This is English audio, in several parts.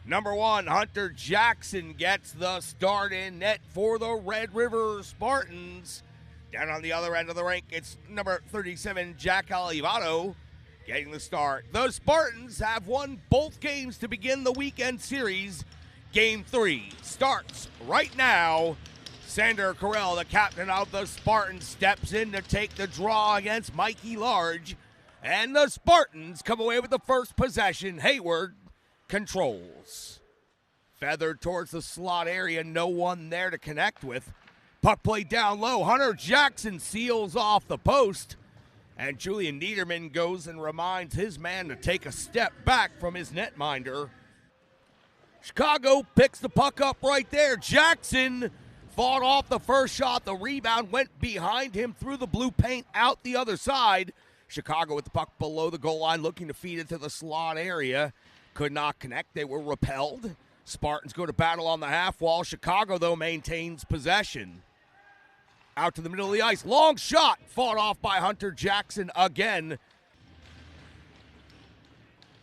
Number 1, Hunter Jackson gets the start in net for the Red River Spartans. Down on the other end of the rink, it's number 37, Jack Olivato, getting the start. The Spartans have won both games to begin the weekend series. Game 3 starts right now. Sander Carell, the captain of the Spartans, steps in to take the draw against Mikey Large. And the Spartans come away with the first possession. Hayward controls. Feathered towards the slot area, no one there to connect with. Puck play down low. Hunter Jackson seals off the post. And Julian Niederman goes and reminds his man to take a step back from his netminder. Chicago picks the puck up right there. Jackson fought off the first shot. The rebound went behind him through the blue paint out the other side. Chicago with the puck below the goal line looking to feed it to the slot area. Could not connect. They were repelled. Spartans go to battle on the half wall. Chicago, though, maintains possession. Out to the middle of the ice. Long shot fought off by Hunter Jackson again.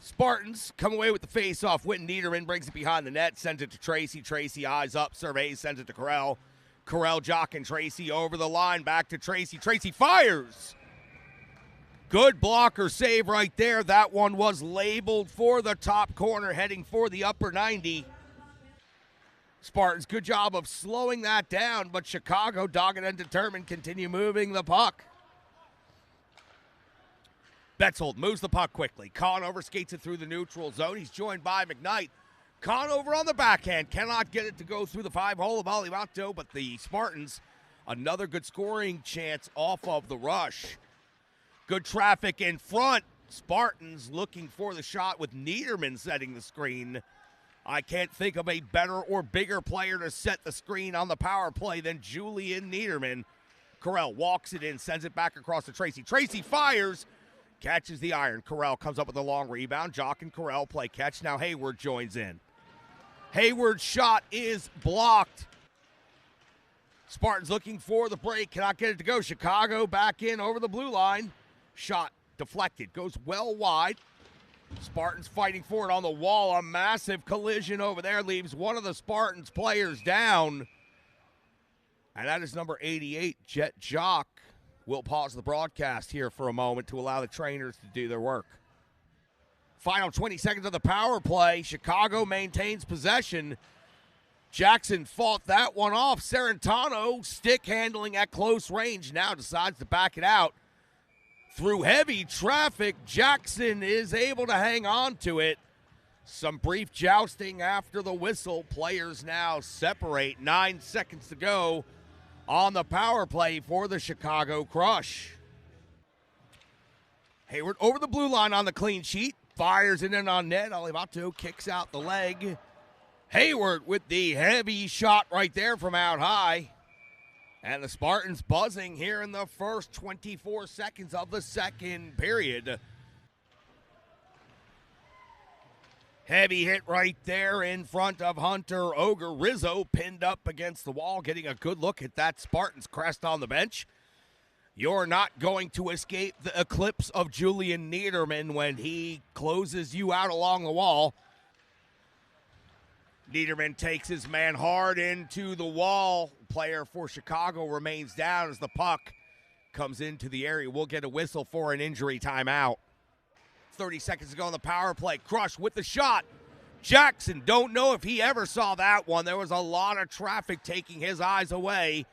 Spartans come away with the face-off. Whitten Niederman brings it behind the net, sends it to Tracy. Tracy eyes up, surveys, sends it to Carell. Carell, Jock, and Tracy over the line, back to Tracy. Tracy fires. Good blocker save right there. That one was labeled for the top corner, heading for the upper 90. Spartans, good job of slowing that down, but Chicago, dogged and determined, continue moving the puck. Betzold moves the puck quickly. Conover skates it through the neutral zone. He's joined by McKnight. Conover on the backhand. Cannot get it to go through the 5-hole of Olivato, but the Spartans, another good scoring chance off of the rush. Good traffic in front. Spartans looking for the shot with Niederman setting the screen. I can't think of a better or bigger player to set the screen on the power play than Julian Niederman. Carell walks it in, sends it back across to Tracy. Tracy fires. Catches the iron. Carell comes up with a long rebound. Jock and Carell play catch. Now Hayward joins in. Hayward's shot is blocked. Spartans looking for the break. Cannot get it to go. Chicago back in over the blue line. Shot deflected. Goes well wide. Spartans fighting for it on the wall. A massive collision over there leaves one of the Spartans players down. And that is number 88, Jet Jock. We'll pause the broadcast here for a moment to allow the trainers to do their work. Final 20 seconds of the power play. Chicago maintains possession. Jackson fought that one off. Serentano, stick handling at close range, now decides to back it out. Through heavy traffic, Jackson is able to hang on to it. Some brief jousting after the whistle. Players now separate. 9 seconds to go on the power play for the Chicago Crush. Hayward over the blue line on the clean sheet. Fires it in on net. Olivato kicks out the leg. Hayward with the heavy shot right there from out high. And the Spartans buzzing here in the first 24 seconds of the second period. Heavy hit right there in front of Hunter Ogre. Rizzo pinned up against the wall, getting a good look at that Spartans crest on the bench. You're not going to escape the eclipse of Julian Niederman when he closes you out along the wall. Niederman takes his man hard into the wall. Player for Chicago remains down as the puck comes into the area. We'll get a whistle for an injury timeout. 30 seconds to go on the power play. Crush with the shot. Jackson, don't know if he ever saw that one. There was a lot of traffic taking his eyes away.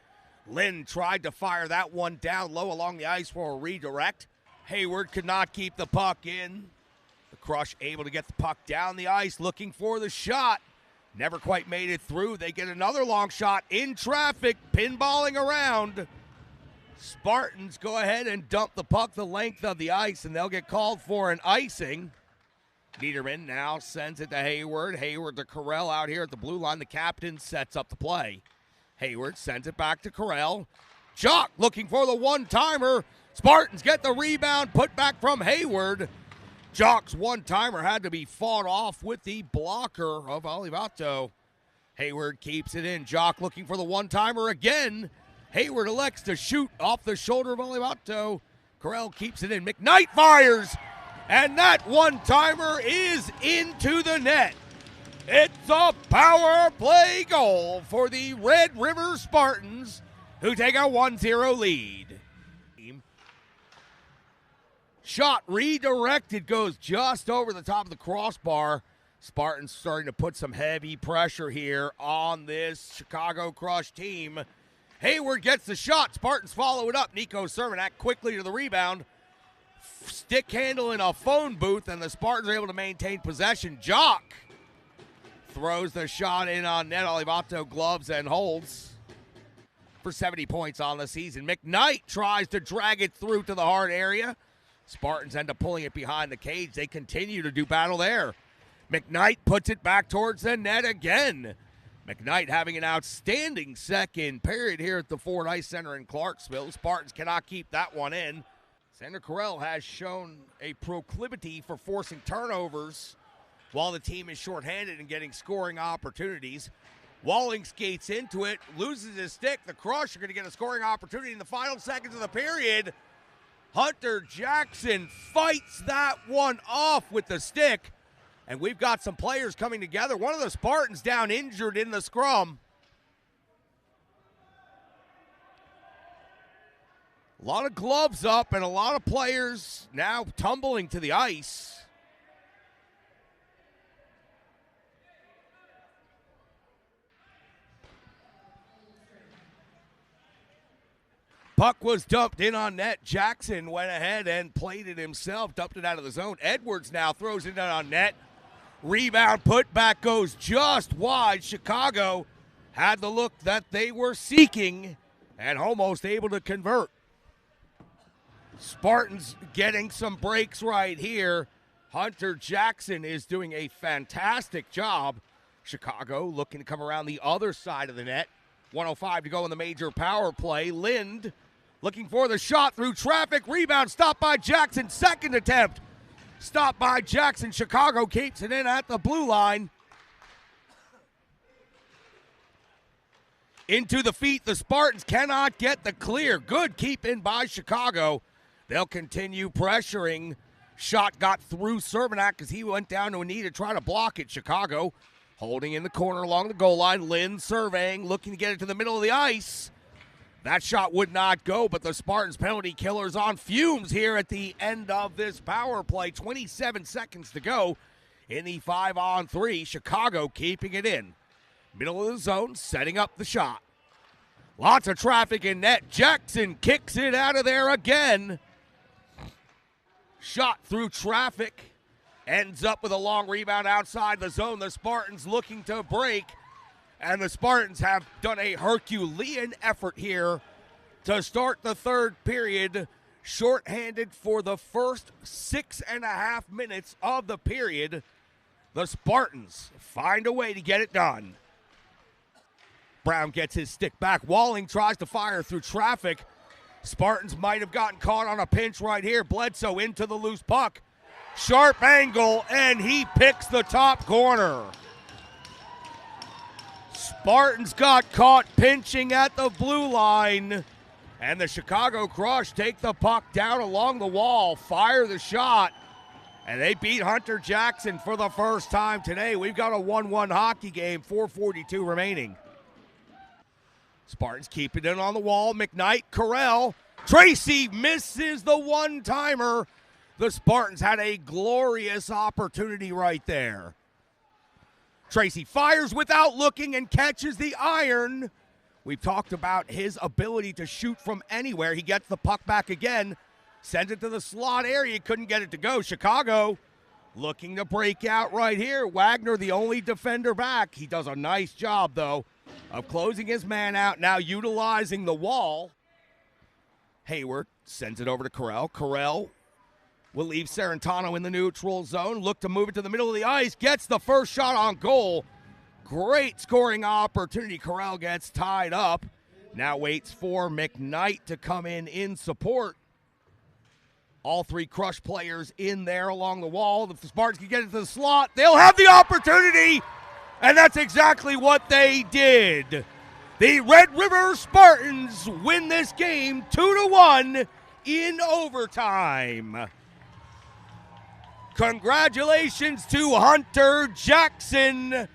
Lynn tried to fire that one down low along the ice for a redirect. Hayward could not keep the puck in. The Crush able to get the puck down the ice, looking for the shot. Never quite made it through. They get another long shot in traffic, pinballing around. Spartans go ahead and dump the puck the length of the ice, and they'll get called for an icing. Niederman now sends it to Hayward. Hayward to Carell out here at the blue line. The captain sets up the play. Hayward sends it back to Carell. Jock looking for the one-timer. Spartans get the rebound, put back from Hayward. Jock's one-timer had to be fought off with the blocker of Olivato. Hayward keeps it in. Jock looking for the one-timer again. Hayward elects to shoot off the shoulder of Olivato. Carell keeps it in. McKnight fires, and that one-timer is into the net. It's a power play goal for the Red River Spartans, who take a 1-0 lead. Shot redirected, goes just over the top of the crossbar. Spartans starting to put some heavy pressure here on this Chicago Crush team. Hayward gets the shot. Spartans follow it up. Nico Cermak quickly to the rebound. Stick handle in a phone booth, and the Spartans are able to maintain possession. Jock throws the shot in on net. Olivato gloves and holds for 70 points on the season. McKnight tries to drag it through to the hard area. Spartans end up pulling it behind the cage. They continue to do battle there. McKnight puts it back towards the net again. McKnight having an outstanding second period here at the Ford Ice Center in Clarksville. Spartans cannot keep that one in. Sander Carell has shown a proclivity for forcing turnovers while the team is shorthanded and getting scoring opportunities. Walling skates into it, loses his stick. The Crush are going to get a scoring opportunity in the final seconds of the period. Hunter Jackson fights that one off with the stick. And we've got some players coming together. One of the Spartans down injured in the scrum. A lot of gloves up and a lot of players now tumbling to the ice. Puck was dumped in on net. Jackson went ahead and played it himself, dumped it out of the zone. Edwards now throws it in on net. Rebound put back goes just wide. Chicago had the look that they were seeking and almost able to convert. Spartans getting some breaks right here. Hunter Jackson is doing a fantastic job. Chicago looking to come around the other side of the net. 1:05 to go in the major power play. Lind looking for the shot through traffic. Rebound stopped by Jackson. Second attempt stopped by Jackson. Chicago keeps it in at the blue line. Into the feet. The Spartans cannot get the clear. Good keep in by Chicago. They'll continue pressuring. Shot got through Cermak as he went down to a knee to try to block it. Chicago holding in the corner along the goal line. Lynn surveying, looking to get it to the middle of the ice. That shot would not go, but the Spartans penalty killers on fumes here at the end of this power play. 27 seconds to go in the 5-on-3. Chicago keeping it in. Middle of the zone, setting up the shot. Lots of traffic in net. Jackson kicks it out of there again. Shot through traffic. Ends up with a long rebound outside the zone. The Spartans looking to break. And the Spartans have done a Herculean effort here to start the third period. Shorthanded for the first 6.5 minutes of the period. The Spartans find a way to get it done. Brown gets his stick back. Walling tries to fire through traffic. Spartans might have gotten caught on a pinch right here. Bledsoe into the loose puck. Sharp angle, and he picks the top corner. Spartans got caught pinching at the blue line, and the Chicago Crush take the puck down along the wall, fire the shot, and they beat Hunter Jackson for the first time today. We've got a 1-1 hockey game, 4:42 remaining. Spartans keep it in on the wall. McKnight, Carell. Tracy misses the one-timer. The Spartans had a glorious opportunity right there. Tracy fires without looking and catches the iron. We've talked about his ability to shoot from anywhere. He gets the puck back again, sends it to the slot area. Couldn't get it to go. Chicago looking to break out right here. Wagner, the only defender back. He does a nice job, though, of closing his man out, now utilizing the wall. Hayward sends it over to Carell. Carell will leave Sarantano in the neutral zone. Look to move it to the middle of the ice. Gets the first shot on goal. Great scoring opportunity. Carell gets tied up. Now waits for McKnight to come in support. All three Crush players in there along the wall. If the Spartans can get it to the slot, they'll have the opportunity. And that's exactly what they did. The Red River Spartans win this game 2-1 in overtime. Congratulations to Hunter Jackson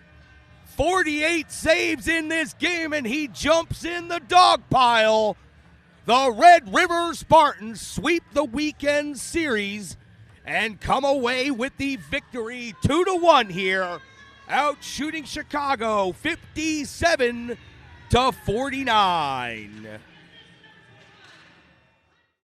48 saves in this game, and he jumps in the dog pile. The Red River Spartans sweep the weekend series and come away with the victory 2-1 here, out shooting Chicago 57-49.